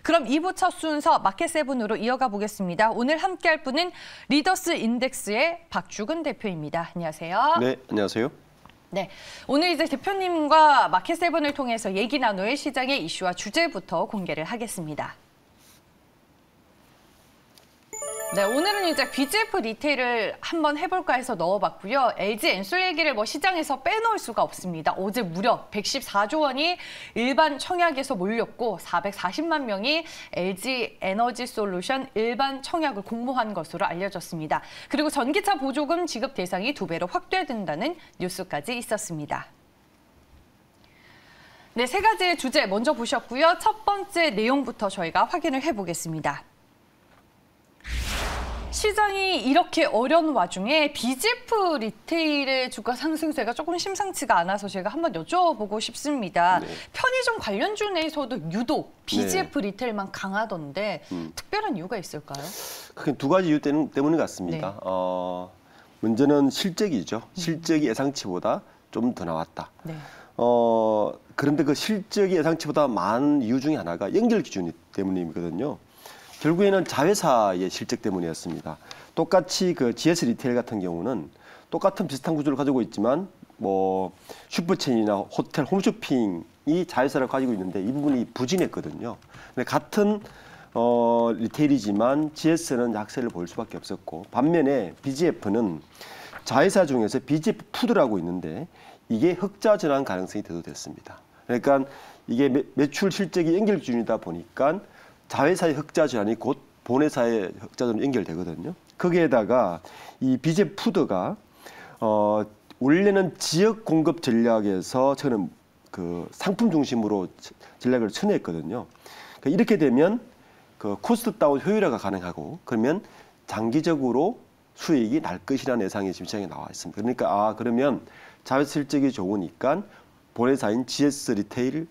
그럼 2부 첫 순서 마켓세븐으로 이어가 보겠습니다. 오늘 함께할 분은 리더스 인덱스의 박주근 대표입니다. 안녕하세요. 네, 안녕하세요. 네, 오늘 이제 대표님과 마켓세븐을 통해서 얘기 나눌 시장의 이슈와 주제부터 공개를 하겠습니다. 네, 오늘은 이제 BGF 리테일을 한번 해볼까 해서 넣어봤고요. LG 엔솔 얘기를 시장에서 빼놓을 수가 없습니다. 어제 무려 114조 원이 일반 청약에서 몰렸고 440만 명이 LG 에너지 솔루션 일반 청약을 공모한 것으로 알려졌습니다. 그리고 전기차 보조금 지급 대상이 2배로 확대된다는 뉴스까지 있었습니다. 네, 세 가지의 주제 먼저 보셨고요. 첫 번째 내용부터 저희가 확인을 해보겠습니다. 시장이 이렇게 어려운 와중에 BGF 리테일의 주가 상승세가 조금 심상치가 않아서 제가 한번 여쭤보고 싶습니다. 네. 편의점 관련주 내에서도 유독 BGF 리테일만 강하던데 특별한 이유가 있을까요? 그게 두 가지 이유 때문인 것 같습니다. 네. 먼저는 실적이죠. 실적이 예상치보다 좀 더 나왔다. 네. 그런데 그 실적이 예상치보다 많은 이유 중에 하나가 연결 기준 때문이거든요. 결국에는 자회사의 실적 때문이었습니다. 똑같이 그 GS 리테일 같은 경우는 똑같은 비슷한 구조를 가지고 있지만 슈퍼체인이나 호텔, 홈쇼핑이 자회사를 가지고 있는데 이 부분이 부진했거든요. 근데 같은 리테일이지만 GS는 약세를 보일 수밖에 없었고 반면에 BGF는 자회사 중에서 BGF 푸드라고 있는데 이게 흑자 전환 가능성이 대두됐습니다. 그러니까 이게 매출 실적이 연결 기준이다 보니까 자회사의 흑자 전환이 곧 본회사의 흑자 전환이 연결되거든요. 거기에다가 이 BGF 푸드가 원래는 지역 공급 전략에서 저는 그 상품 중심으로 전략을 선회했거든요. 그러니까 이렇게 되면 그 코스트 다운 효율화가 가능하고 그러면 장기적으로 수익이 날 것이라는 예상이 지금 시장에 나와 있습니다. 그러니까 그러면 자회사 실적이 좋으니까 본회사인 GS 리테일,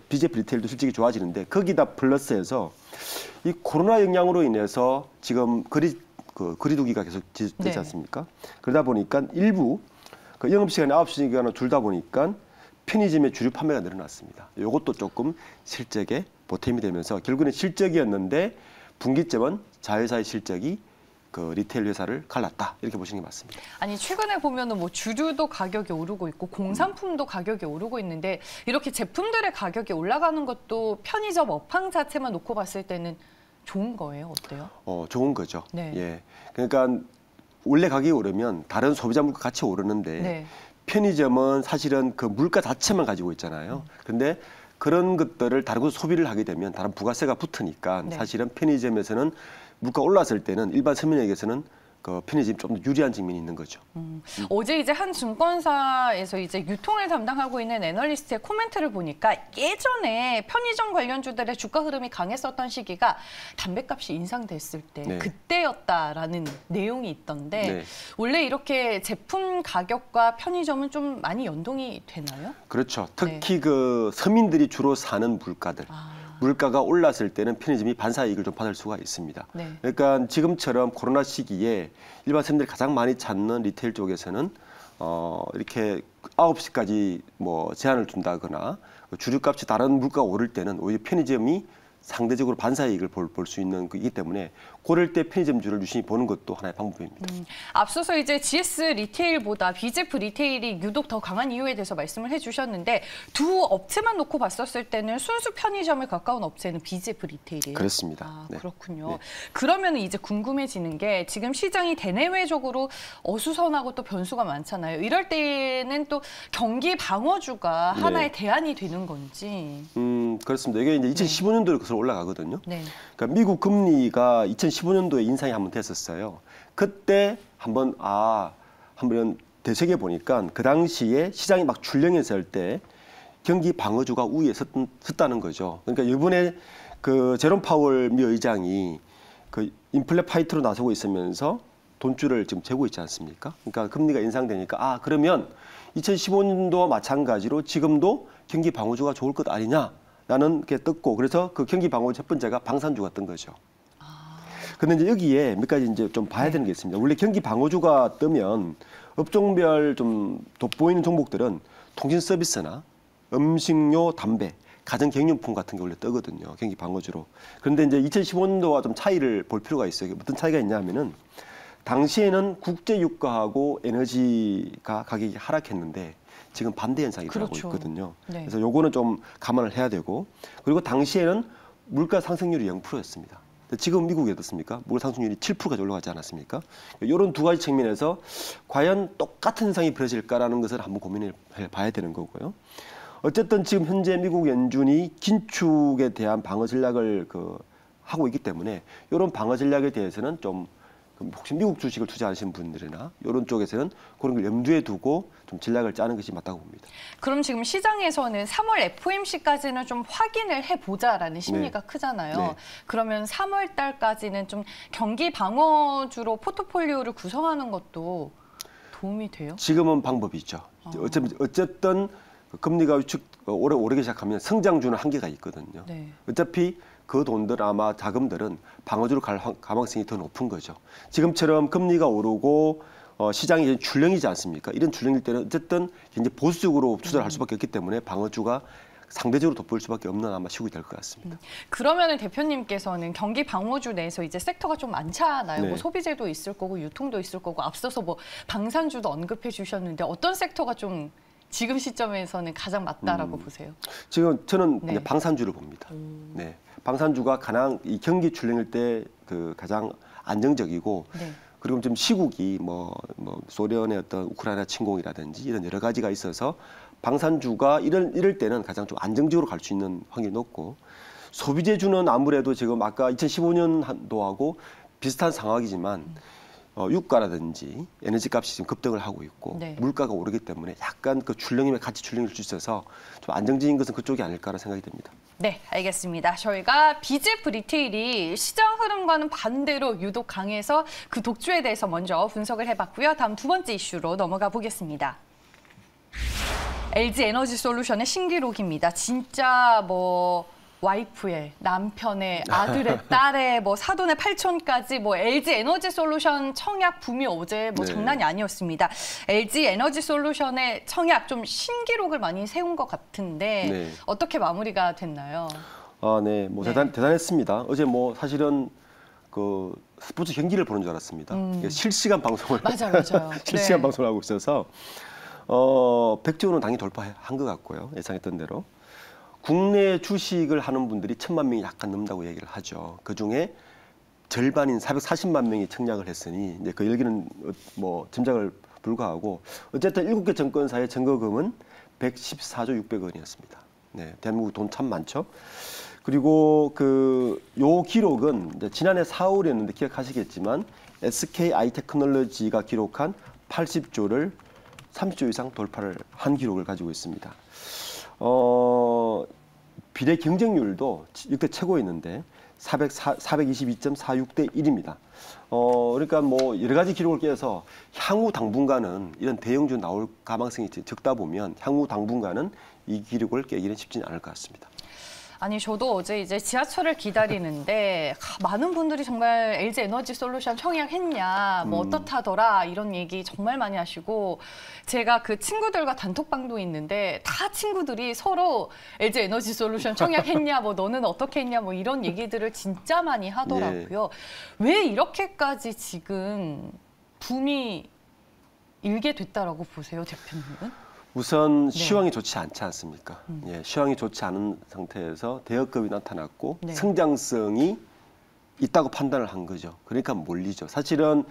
BGF 리테일도 실적이 좋아지는데 거기다 플러스해서 이 코로나 영향으로 인해서 지금 거리두기가 계속 되지 않습니까? 그러다 보니까 일부 그 영업시간이 9시간을 줄다 보니까 편의점의 주류 판매가 늘어났습니다. 이것도 조금 실적에 보탬이 되면서 결국에는 실적이었는데 분기점은 자회사의 실적이 그 리테일 회사를 갈랐다 이렇게 보시는 게 맞습니다. 아니 최근에 보면은 주류도 가격이 오르고 있고 공산품도 가격이 오르고 있는데 이렇게 제품들의 가격이 올라가는 것도 편의점 업황 자체만 놓고 봤을 때는 좋은 거예요? 어때요? 좋은 거죠. 네. 예. 그러니까 원래 가격이 오르면 다른 소비자 물가 같이 오르는데 네. 편의점은 사실은 그 물가 자체만 가지고 있잖아요. 근데 그런 것들을 다른 곳 소비를 하게 되면 다른 부가세가 붙으니까 네. 사실은 편의점에서는 물가 올랐을 때는 일반 서민에게서는 그 편의점이 좀 더 유리한 측면이 있는 거죠. 어제 이제 한 증권사에서 이제 유통을 담당하고 있는 애널리스트의 코멘트를 보니까 예전에 편의점 관련주들의 주가 흐름이 강했었던 시기가 담배값이 인상됐을 때 네. 그때였다라는 내용이 있던데 네. 원래 이렇게 제품 가격과 편의점은 좀 많이 연동이 되나요? 그렇죠. 특히 네. 그 서민들이 주로 사는 물가들. 물가가 올랐을 때는 편의점이 반사이익을 좀 받을 수가 있습니다. 네. 그러니까 지금처럼 코로나 시기에 일반 사람들이 가장 많이 찾는 리테일 쪽에서는 이렇게 9시까지 제한을 둔다거나 주류값이 다른 물가가 오를 때는 오히려 편의점이 상대적으로 반사이익을 볼 수 있는 거기 때문에 그럴 때 편의점주를 유심히 보는 것도 하나의 방법입니다. 앞서서 이제 GS 리테일보다 BGF 리테일이 유독 더 강한 이유에 대해서 말씀을 해주셨는데 두 업체만 놓고 봤었을 때는 순수 편의점에 가까운 업체는 BGF 리테일이에요. 그렇습니다. 네. 그렇군요. 네. 그러면 이제 궁금해지는 게 지금 시장이 대내외적으로 어수선하고 또 변수가 많잖아요. 이럴 때는 또 경기 방어주가 네. 하나의 대안이 되는 건지. 그렇습니다. 이게 이제 2015년도에 계속 올라가거든요. 네. 그러니까 미국 금리가 2015년도에 인상이 한번 됐었어요. 그때 한번 되새겨 보니까 그 당시에 시장이 막 출렁했을 때 경기 방어주가 우위에 섰다는 거죠. 그러니까 이번에 그 제롬 파월 미 의장이 그 인플레 파이트로 나서고 있으면서 돈줄을 지금 재고 있지 않습니까? 그러니까 금리가 인상되니까 그러면 2015년도와 마찬가지로 지금도 경기 방어주가 좋을 것 아니냐라는 게 떴고 그래서 그 경기 방어주 첫 번째가 방산주가 뜬 거죠. 그런데 이제 여기에 몇 가지 이제 좀 봐야 되는 게 있습니다. 원래 경기 방어주가 뜨면 업종별 좀 돋보이는 종목들은 통신 서비스나 음식료, 담배 가전 경용품 같은 게 원래 뜨거든요. 경기 방어주로. 그런데 이제 2015년도와 좀 차이를 볼 필요가 있어요. 어떤 차이가 있냐면은 당시에는 국제 유가하고 에너지가 가격이 하락했는데 지금 반대 현상이 일어나고 있거든요. 네. 그래서 요거는 좀 감안을 해야 되고, 그리고 당시에는 물가 상승률이 0%였습니다. 지금 미국이 어떻습니까? 물가 상승률이 7%까지 올라가지 않았습니까? 이런 두 가지 측면에서 과연 똑같은 현상이 벌어질까라는 것을 한번 고민해 봐야 되는 거고요. 어쨌든 지금 현재 미국 연준이 긴축에 대한 방어 전략을 하고 있기 때문에 이런 방어 전략에 대해서는 좀 혹시 미국 주식을 투자하시는 분들이나 이런 쪽에서는 그런 걸 염두에 두고 좀 전략을 짜는 것이 맞다고 봅니다. 그럼 지금 시장에서는 3월 FOMC까지는 좀 확인을 해보자라는 심리가 크잖아요. 네. 그러면 3월 달까지는 좀 경기 방어주로 포트폴리오를 구성하는 것도 도움이 돼요? 지금은 방법이죠. 어쨌든 금리가 오르기 시작하면 성장주는 한계가 있거든요. 네. 어차피 그 돈들 아마 자금들은 방어주로 갈 가망성이 더 높은 거죠. 지금처럼 금리가 오르고 시장이 출렁이지 않습니까? 이런 출렁일 때는 어쨌든 굉장히 보수적으로 투자를 할 수밖에 없기 때문에 방어주가 상대적으로 돋보일 수밖에 없는 아마 시국이 될 것 같습니다. 그러면은 대표님께서는 경기 방어주 내에서 이제 섹터가 좀 많잖아요. 네. 뭐 소비재도 있을 거고 유통도 있을 거고 앞서서 뭐 방산주도 언급해 주셨는데 어떤 섹터가 좀 지금 시점에서는 가장 맞다라고 보세요? 지금 저는 네. 이제 방산주를 봅니다. 네, 방산주가 가장 이 경기 출렁일 때 가장 안정적이고, 네. 그리고 좀 시국이 뭐 소련의 어떤 우크라이나 침공이라든지 이런 여러 가지가 있어서 방산주가 이럴 때는 가장 좀 안정적으로 갈 수 있는 확률이 높고, 소비재주는 아무래도 지금 아까 2015년도하고 비슷한 상황이지만 유가라든지 에너지 값이 지금 급등을 하고 있고 네. 물가가 오르기 때문에 약간 그 출렁임에 같이 출렁일 수 있어서 좀 안정적인 것은 그쪽이 아닐까라는 생각이 듭니다. 네, 알겠습니다. 저희가 BGF 리테일이 시장 흐름과는 반대로 유독 강해서 그 독주에 대해서 먼저 분석을 해봤고요. 다음 두 번째 이슈로 넘어가 보겠습니다. LG 에너지 솔루션의 신기록입니다. 진짜 뭐 와이프의, 남편의, 아들의, 딸의, 뭐 사돈의 8촌까지 뭐 LG 에너지 솔루션 청약 붐이 어제 뭐 네. 장난이 아니었습니다. LG 에너지 솔루션의 청약 좀 신기록을 많이 세운 것 같은데 네. 어떻게 마무리가 됐나요? 네, 뭐 네. 대단했습니다. 어제 뭐 사실은 그 스포츠 경기를 보는 줄 알았습니다. 이게 실시간 방송을 맞아요. 실시간 네. 방송을 하고 있어서 100조 원은 당연히 돌파한 것 같고요. 예상했던 대로. 국내 주식을 하는 분들이 1000만 명이 약간 넘는다고 얘기를 하죠. 그 중에 절반인 440만 명이 청약을 했으니 이제 그 여기는 뭐 짐작을 불가하고, 어쨌든 7개 증권사의 증거금은 114조 600원이었습니다. 네, 대한민국 돈 참 많죠. 그리고 요 기록은 이제 지난해 4월이었는데 기억하시겠지만 SK 아이테크놀로지가 기록한 80조를 30조 이상 돌파를 한 기록을 가지고 있습니다. 비례 경쟁률도 역대 최고였는데 422.46대 1입니다. 그러니까 뭐 여러 가지 기록을 깨서 향후 당분간은 이런 대형주 나올 가망성이 적다 보면 향후 당분간은 이 기록을 깨기는 쉽지는 않을 것 같습니다. 아니 저도 어제 이제 지하철을 기다리는데 많은 분들이 정말 LG 에너지 솔루션 청약했냐, 뭐 어떻다더라 이런 얘기 정말 많이 하시고, 제가 그 친구들과 단톡방도 있는데 다 친구들이 서로 LG 에너지 솔루션 청약했냐, 뭐 너는 어떻게 했냐, 뭐 이런 얘기들을 진짜 많이 하더라고요. 왜 이렇게까지 지금 붐이 일게 됐다라고 보세요, 대표님은? 우선 시황이 좋지 않지 않습니까? 예, 시황이 좋지 않은 상태에서 대역급이 나타났고 네. 성장성이 있다고 판단을 한 거죠. 그러니까 몰리죠. 사실은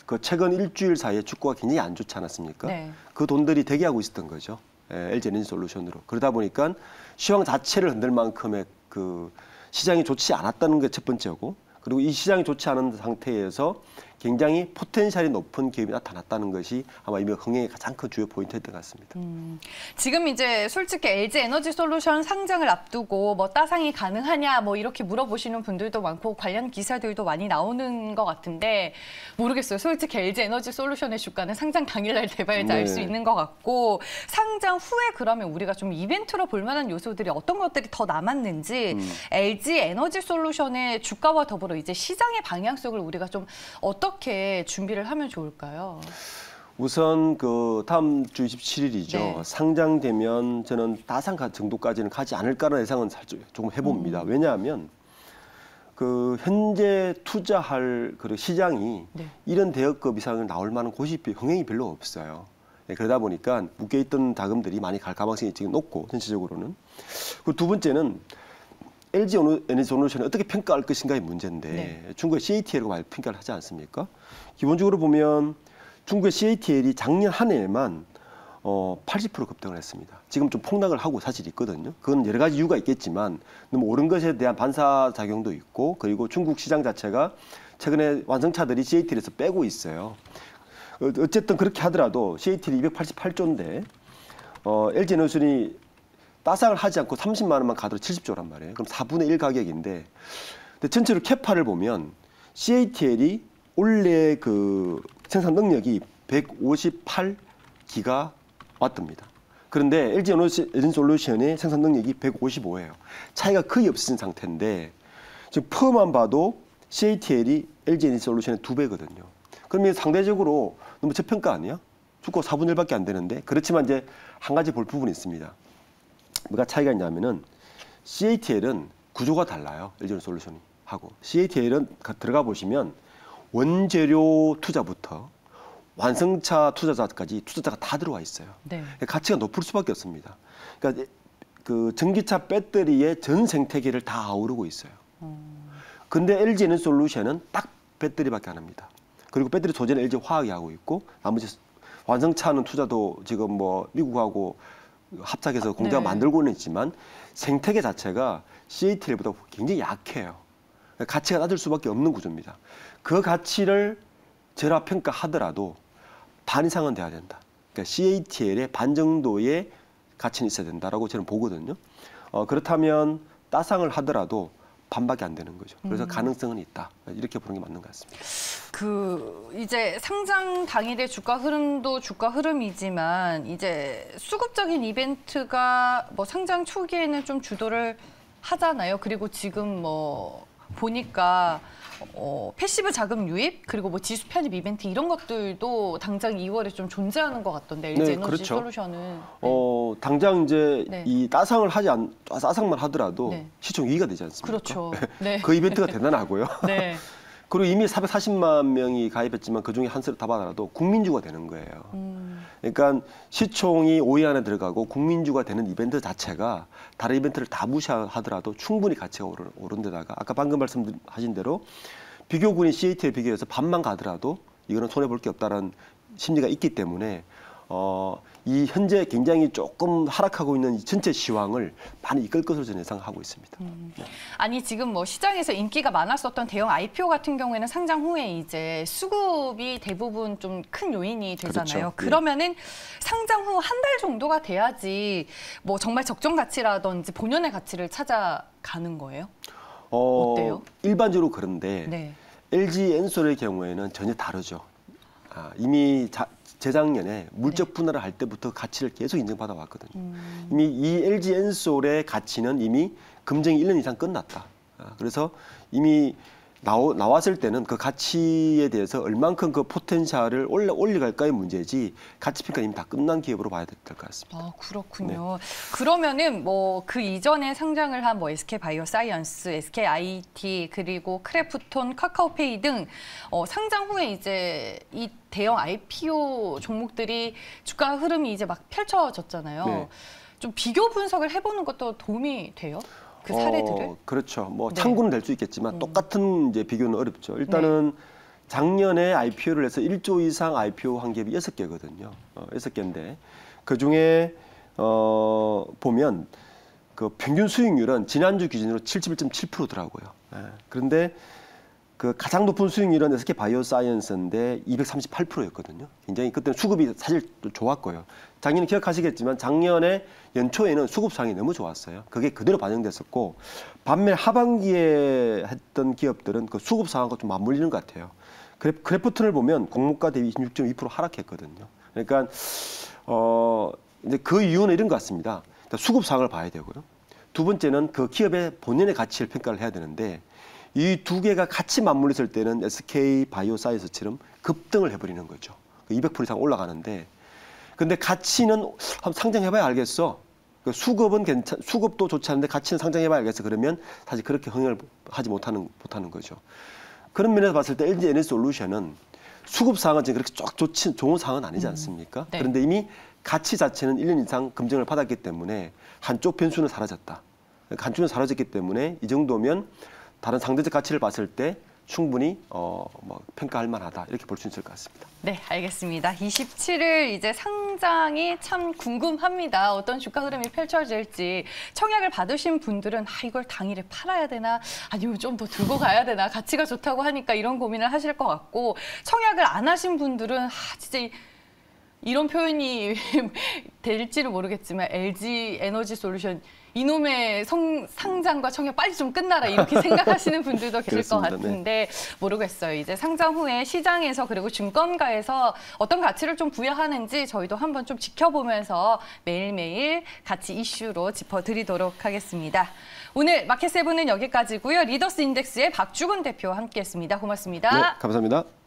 그 최근 일주일 사이에 주가가 굉장히 안 좋지 않았습니까? 네. 그 돈들이 대기하고 있었던 거죠. LG 에너지 솔루션으로. 그러다 보니까 시황 자체를 흔들 만큼의 그 시장이 좋지 않았다는 게 첫 번째고, 그리고 이 시장이 좋지 않은 상태에서 굉장히 포텐셜이 높은 기업이 나타났다는 것이 아마 이 흥행의 가장 큰 주요 포인트였던 것 같습니다. 지금 이제 솔직히 LG 에너지 솔루션 상장을 앞두고 뭐 따상이 가능하냐 뭐 이렇게 물어보시는 분들도 많고 관련 기사들도 많이 나오는 것 같은데 모르겠어요. 솔직히 LG 에너지 솔루션의 주가는 상장 당일날 돼봐야지 알 수 있는 것 같고, 상장 후에 그러면 우리가 좀 이벤트로 볼 만한 요소들이 어떤 것들이 더 남았는지 LG 에너지 솔루션의 주가와 더불어 이제 시장의 방향성을 우리가 좀 어떻게 준비를 하면 좋을까요? 우선 그 다음 주 27일이죠. 네. 상장되면 저는 다상 정도까지는 가지 않을까라는 예상은 살짝 조금 해봅니다. 왜냐하면 그 현재 투자할 그 시장이 네. 이런 대여급 이상을 나올 만한 곳이 흥행이 별로 없어요. 네, 그러다 보니까 묶여있던 자금들이 많이 갈 가능성이 지금 높고 전체적으로는. 그리고 두 번째는 LG 에너지솔루션을 어떻게 평가할 것인가의 문제인데 네. 중국의 CATL과 많이 평가를 하지 않습니까? 기본적으로 보면 중국의 CATL이 작년 한 해에만 80% 급등을 했습니다. 지금 좀 폭락을 하고 사실이 있거든요. 그건 여러 가지 이유가 있겠지만 너무 오른 것에 대한 반사작용도 있고 그리고 중국 시장 자체가 최근에 완성차들이 CATL에서 빼고 있어요. 어쨌든 그렇게 하더라도 CATL이 288조인데 LG 에너지솔루션이 따상을 하지 않고 30만 원만 가도 70조란 말이에요. 그럼 4분의 1 가격인데 근데 전체로 캐파를 보면 CATL이 올해 그 생산 능력이 158기가와트입니다. 그런데 LG 에너지솔루션의 생산 능력이 155예요. 차이가 거의 없어진 상태인데 지금 퍼만 봐도 CATL이 LG 에너지솔루션의 2배거든요. 그러면 상대적으로 너무 저평가 아니야? 주가 4분의 1밖에 안 되는데 그렇지만 이제 한 가지 볼 부분이 있습니다. 뭐가 차이가 있냐면은 CATL은 구조가 달라요. LG 에너지솔루션이 하고 CATL은 들어가 보시면 원재료 투자부터 완성차 투자자까지 투자자가 다 들어와 있어요. 네. 가치가 높을 수밖에 없습니다. 그러니까 그 전기차 배터리의 전 생태계를 다 아우르고 있어요. 근데 LG 에너지솔루션은 딱 배터리밖에 안 합니다. 그리고 배터리 소재는 LG 화학이 하고 있고 나머지 완성차는 투자도 지금 뭐 미국하고 합작해서 공장을 네. 만들고는 있지만 생태계 자체가 CATL보다 굉장히 약해요. 가치가 낮을 수밖에 없는 구조입니다. 그 가치를 절하평가하더라도 반 이상은 돼야 된다. 그러니까 CATL의 반 정도의 가치는 있어야 된다라고 저는 보거든요. 그렇다면 따상을 하더라도 반밖에 안 되는 거죠. 그래서 가능성은 있다. 이렇게 보는 게 맞는 것 같습니다. 그 이제 상장 당일의 주가 흐름도 주가 흐름이지만 이제 수급적인 이벤트가 뭐 상장 초기에는 좀 주도를 하잖아요. 그리고 지금 뭐 보니까 패시브 자금 유입 그리고 뭐 지수 편입 이벤트 이런 것들도 당장 2월에 좀 존재하는 것 같던데 LG 에너지 그렇죠. 솔루션은 당장 이제 네. 이 따상을 따상만 하더라도 네. 시총 2위가 되지 않습니까? 그렇죠. 네. 그 이벤트가 대단하고요. 네. 그리고 이미 440만 명이 가입했지만 그중에 한 수를 다 받아도 국민주가 되는 거예요. 그러니까 시총이 5위 안에 들어가고 국민주가 되는 이벤트 자체가 다른 이벤트를 다 무시하더라도 충분히 가치가 오른 데다가 아까 방금 말씀하신 대로 비교군이 CATL에 비교해서 반만 가더라도 이거는 손해볼 게 없다는 심리가 있기 때문에 이 현재 굉장히 조금 하락하고 있는 이 전체 시황을 많이 이끌 것으로 저는 예상하고 있습니다. 네. 아니 지금 뭐 시장에서 인기가 많았었던 대형 IPO 같은 경우에는 상장 후에 이제 수급이 대부분 좀 큰 요인이 되잖아요. 그렇죠. 그러면은 상장 후 한 달 정도가 돼야지 뭐 정말 적정 가치라든지 본연의 가치를 찾아가는 거예요? 어때요? 일반적으로 그런데 네. LG 엔솔의 경우에는 전혀 다르죠. 이미 재작년에 물적 분할을 할 때부터 가치를 계속 인정받아 왔거든요. 이미 이 LG 엔솔의 가치는 이미 금정이 1년 이상 끝났다. 그래서 이미 나왔을 때는 그 가치에 대해서 얼만큼 그 포텐셜을 올려갈까의 문제지 가치 평가는 이미 다 끝난 기업으로 봐야 될 것 같습니다. 아, 그렇군요. 네. 그러면은 뭐 그 이전에 상장을 한 뭐 SK 바이오사이언스, SK IT 그리고 크래프톤, 카카오페이 등 상장 후에 이제 이 대형 IPO 종목들이 주가 흐름이 이제 막 펼쳐졌잖아요. 네. 좀 비교 분석을 해보는 것도 도움이 돼요? 그 사례들을? 그렇죠. 뭐 네. 참고는 될 수 있겠지만 똑같은 이제 비교는 어렵죠. 일단은 작년에 IPO를 해서 1조 이상 IPO 한 기업이 6개거든요. 6개인데 그중에 보면 그 평균 수익률은 지난주 기준으로 71.7%더라고요. 그런데 그 가장 높은 수익률은 SK 바이오사이언스인데 238%였거든요. 굉장히 그때는 수급이 사실 좋았고요. 작년에 기억하시겠지만 작년에 연초에는 수급 상황이 너무 좋았어요. 그게 그대로 반영됐었고 반면 하반기에 했던 기업들은 그 수급 상황과 좀 맞물리는 것 같아요. 크래프톤을 보면 공모가 대비 26.2% 하락했거든요. 그러니까 이제 그 이유는 이런 것 같습니다. 수급 상황을 봐야 되고요. 두 번째는 그 기업의 본연의 가치를 평가를 해야 되는데 이 두 개가 같이 맞물렸을 때는 SK 바이오사이언스처럼 급등을 해버리는 거죠. 200% 이상 올라가는데, 근데 가치는 한번 상장해봐야 알겠어. 수급도 좋지 않은데 가치는 상장해봐야 알겠어. 그러면 사실 그렇게 흥행을 하지 못하는 거죠. 그런 면에서 봤을 때 LG 에너지솔루션은 수급 상황은 지금 그렇게 쫙 좋은 상황은 아니지 않습니까? 네. 그런데 이미 가치 자체는 1년 이상 검증을 받았기 때문에 한쪽 변수는 사라졌다. 한쪽은 사라졌기 때문에 이 정도면 다른 상대적 가치를 봤을 때 충분히 평가할 만하다 이렇게 볼 수 있을 것 같습니다. 네, 알겠습니다. 27일 이제 상장이 참 궁금합니다. 어떤 주가 흐름이 펼쳐질지. 청약을 받으신 분들은 이걸 당일에 팔아야 되나 아니면 좀 더 들고 가야 되나 가치가 좋다고 하니까 이런 고민을 하실 것 같고, 청약을 안 하신 분들은 진짜 이런 표현이 될지는 모르겠지만 LG 에너지 솔루션 이놈의 상장과 청약 빨리 좀 끝나라 이렇게 생각하시는 분들도 계실 것 같은데 모르겠어요. 이제 상장 후에 시장에서 그리고 증권가에서 어떤 가치를 좀 부여하는지 저희도 한번 좀 지켜보면서 매일매일 가치 이슈로 짚어드리도록 하겠습니다. 오늘 마켓세븐은 여기까지고요. 리더스 인덱스의 박주근 대표와 함께했습니다. 고맙습니다. 네, 감사합니다.